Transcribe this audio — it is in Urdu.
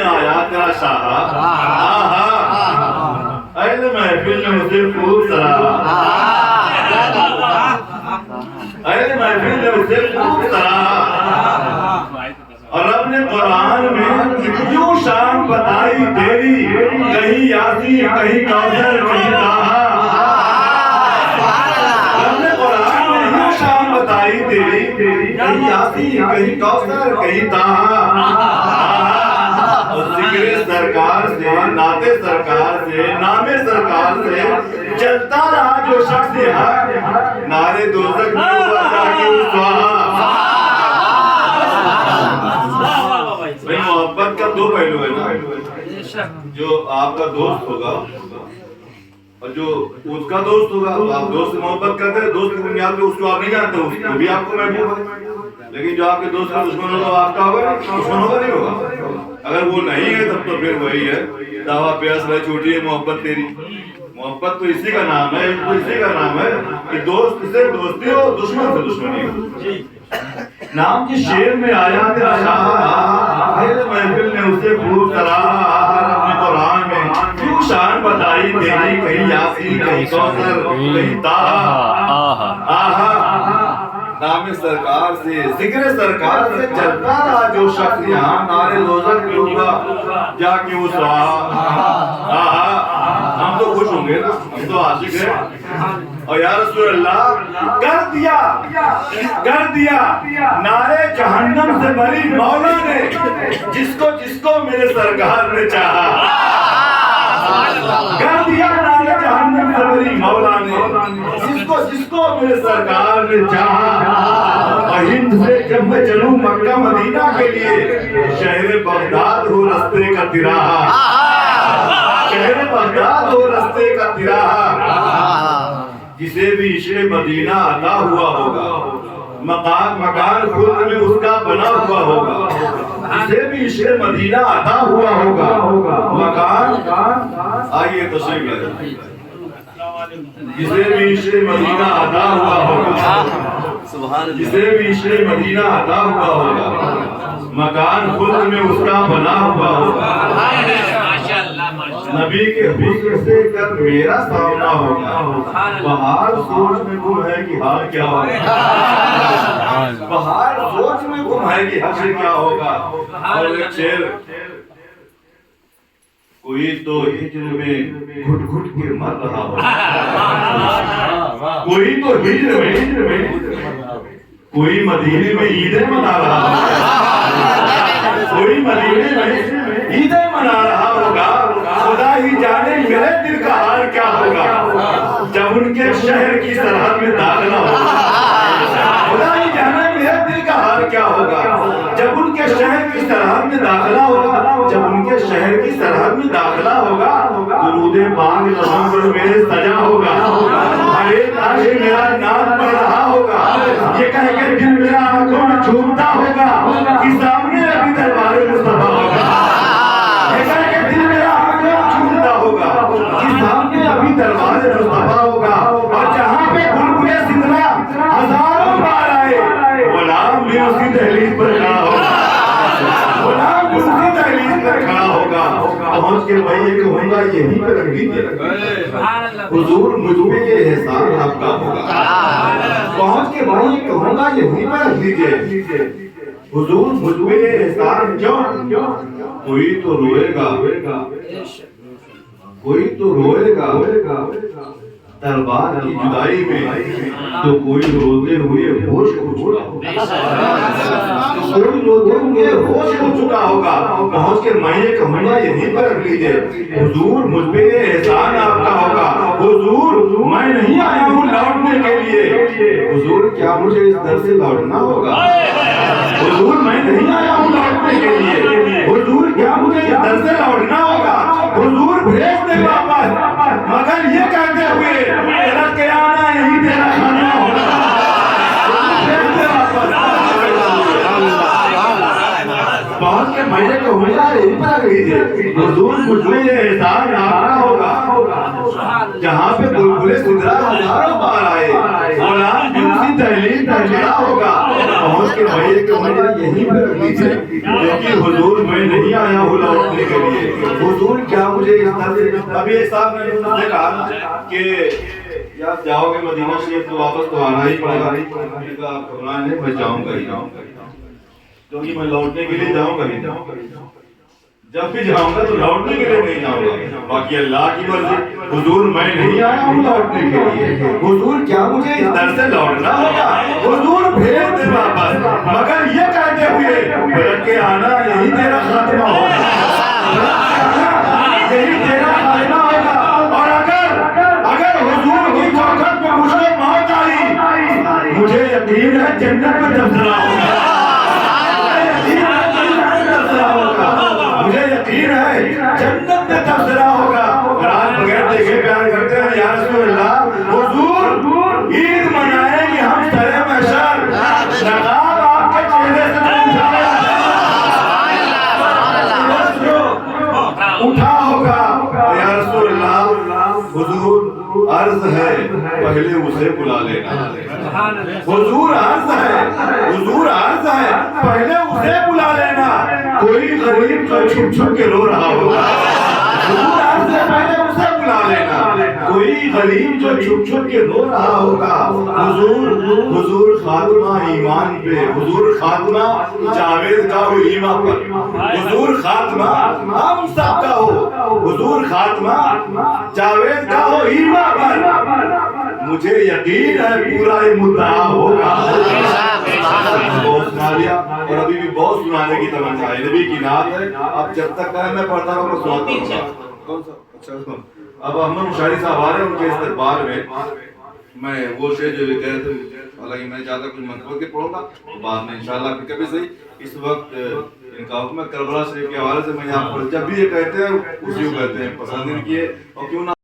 آیا تیرا شاہ اہل محفل نے اسے خوب سراہا اہل محفل نے اسے خوب سراہا اور رب نے قرآن میں یوں شان بتائی تیری کہیں یاسین کہیں کوثر کہیں طٰہٰ رب نے قرآن میں یوں شان بتائی تیری کہیں یاسین کہیں کوثر کہیں طٰہٰ اور ذکر سرکار سے نعت سرکار سے نام سرکار سے چلتا رہا جو شخص حق نعرے دوزخ میں ہوا جا کے سواہا بھئی محبت کا دو پہلو ہے نا جو آپ کا دوست ہوگا اور جو اس کا دوست ہوگا آپ دوست سے محبت کرتے ہیں دوست کی بنیاد پہ اس کو آپ نہیں جانتے وہ بھی آپ کو محبوب ہے لیکن جو آپ کے دوست کا دشمن ہوگا آپ کا ہوگا دشمن ہوگا نہیں ہوگا اگر وہ نہیں ہے تب تو پھر وہی ہے دعویٰ پیاس رہ چھوٹی ہے محبت تیری محبت تو اسی کا نام ہے تو اسی کا نام ہے کہ دوست سے دوستی ہو دشمن سے دشمنی ہو نام کی شعر میں آیا تیرا شاہ اہل محفل نے اسے خوب سراہا اپنے قرآن میں کیوں شان بتائی تیری کہیں یاسین کہیں کوثر کہیں طٰہٰ نام سرکار سے ذکر سرکار سے چلتا رہا جو شخص یہاں نعرے دوزخ میں ہوگا جا کے وہ سواہا ہم تو خوش ہوں گے نا ہم تو عاشق ہیں اور یا رسول اللہ کر دیا نعرے جہنم سے بری مولا نے جس کو میرے سرکار نے چاہا کر دیا نعرے جہنم سے بری مولا نے جس کو میرے سرکار نے چاہا اور ہند سے جب میں چلوں مکہ مدینہ کے لیے شہر بغداد ہو رستے کا تراہا شہر بغداد ہو رستے کا تراہا جسے بھی عشق مدینہ عطا ہوا ہوگا مکان خود میں اس کا بنا ہوا ہوگا جسے بھی عشق مدینہ عطا ہوا ہوگا مکان آئیے تشریف لے جسے بھی عشق مدینہ عطا ہوا ہوگا جسے بھی عشق مدینہ عطا ہوا ہوگا مکان خود میں اس کا بنا ہوا ہوگا نبی کے حسن سے کر میرا سامنا ہوگا بہار سوچ میں گم ہے کہ حال کیا ہوگا بہار سوچ میں گم ہے کہ حشر کیا ہوگا اور ایک شعر کوئی تو ہجر میں گھٹ گھٹ کے مر رہا ہوگا کوئی تو ہجر میں کوئی مدینے میں عیدیں منا رہا ہوگا کوئی مدینے میں عیدیں منا رہا ہوگا خدا ہی جانے میرے دل کا حال کیا ہوگا جب ان کے شہر کی سرحد میں داخلہ ہوگا خدا ہی جانے میرے دل کا حال کیا ہوگا جب ان کے شہر کی سرحد میں داخلہ ہوگا جب ان کے شہر کی سرحد میں داخلہ ہوگا درود پاک لبوں پر میرے سجا ہوگا ہر ایک عاشق میرا نام پڑھ رہا ہوگا یہ کہہ کے دل میرا آنکھوں میں جھومتا ہوگا کہ سامنے ابھی دربار مصطفیٰ ہوگا یہ کہہ کے دل میرا آنکھوں میں جھومتا ہوگا کہ سامنے ابھی دربار مصطفیٰ ہوگا اور جہاں پہ بلبل سدرا ہزاروں بار آئے غلام بھی اسی دہلیز پر کھڑا ہوگا غلام بھی اسی دہلیز پر کھڑا ہوگا پہنچ کے میں یہ کہوں گا یہیں پہ رکھ دیجئے حضور مجھ پہ یہ احسان آپ کا ہوگا پہنچ کے میں یہ کہوں گا یہیں پہ رکھ دیجئے حضور مجھ پہ یہ احسان کیوں کوئی تو روئے گا کوئی تو روئے گا دربار کی جدائی میں تو کوئی روتے ہوئے ہوش ہو چکا ہوگا کوئی روتے ہوئے ہوش ہو چکا ہوگا پہنچ کے میں یہ کہوں گا یہیں پر رکھ لیجئے حضور مجھ پہ یہ احسان آپ کا ہوگا حضور میں نہیں آیا ہوں لوٹنے کے لیے حضور کیا مجھے اس در سے لوٹنا ہوگا حضور میں نہیں آیا ہوں لوٹنے کے لیے حضور کیا مجھے اس در سے لوٹنا ہوگا حضور بھیج دے واپس مگر یہ کہتے ہوئے تیرا قیامہ یہی تیرا کھانا ہوگا بہت کے مجھے کہوں گا یہی پر لیجئے حضور مجھ میں یہ احسان آپ کا ہوگا جہاں پہ بلبل سدرا ہزاروں بار آئے غلام بھی اسی دہلیز پر کھڑا ہوگا پہنچ کہ بھائی ایک کمرہ یہیں پہ رکھ دیجیے کیونکہ حضور میں نہیں آیا ہوں لوٹنے کے لیے. حضور کیا مجھے اس طرح سے ابھی ایک صاحب نے کہا کہ یار جاؤ گے مدینہ شریف تو واپس تو آنا ہی پڑے گا. میں نے کہا آپ گھبرائیں نہیں, میں جاؤں گا ہی کیونکہ میں لوٹنے کے لیے جاؤں گا ہی. جب بھی جاؤں گا تو لوٹنے کے لیے نہیں جاؤں گا, باقی اللہ کی مرضی. حضور میں نہیں آیا ہوں لوٹنے کے لیے, حضور کیا مجھے اس در سے لوٹنا ہوگا, حضور بھیج دے واپس, مگر یہ کہتے ہوئے پلٹ کے آنا یہی تیرا خاتمہ ہوگا, یہی تیرا خاتمہ ہوگا. اور اگر حضور کی چوکھٹ پہ مجھے موت آئی, مجھے یقین ہے جنت میں تبصرہ ہوگا, مجھے یقین ہے جنت میں تبصرہ ہوگا. اور آج بغیر دیکھے بیان کرتے ہیں یا رسول اللہ حضور عید منائیں گے ہم سرے محشر, نقاب آپ کے چہرے سے اٹھا ہوگا. یا رسول اللہ حضور عرض ہے پہلے اسے بلا لینا, حضور عرض ہے, حضور عرض ہے پہلے اسے بلا لینا. کوئی غریب جو چھپ چھپ کے رو رہا ہوگا, حضور عرض ہے پہلے اسے بلا لینا. کوئی غریب جو چھپ چھپ کے رو رہا ہوگا, حضور خاتمہ ایمان پہ, حضور خاتمہ جاوید کا ہو ایمان پر, حضور خاتمہ ہم سب کا ہو, حضور خاتمہ جاوید کا ہو ایمان پر. مجھے یقین ہے پورا یہ مدعا ہوگا. بہت سنا لیا اور ابھی بھی بہت سنانے کی تمنا ہے. نبی کی نعت ہے, اب جب تک ہے میں پڑھتا ہوں میں سناتا ہوں. کون سا اچھا اب احمد مشاری صاحب آ رہے ہیں, ان کے استقبال میں وہ شعر جو کہتے ہیں, حالانکہ میں زیادہ کچھ منقول کے پڑھوں گا بعد میں انشاءاللہ پھر کبھی صحیح. اس وقت ان کا حکم کربلا شریف کے حوالے سے میں یہاں پر جب بھی یہ کہتے ہیں اسی کو کہتے ہیں, پسند ان کی ہے اور کیوں نہ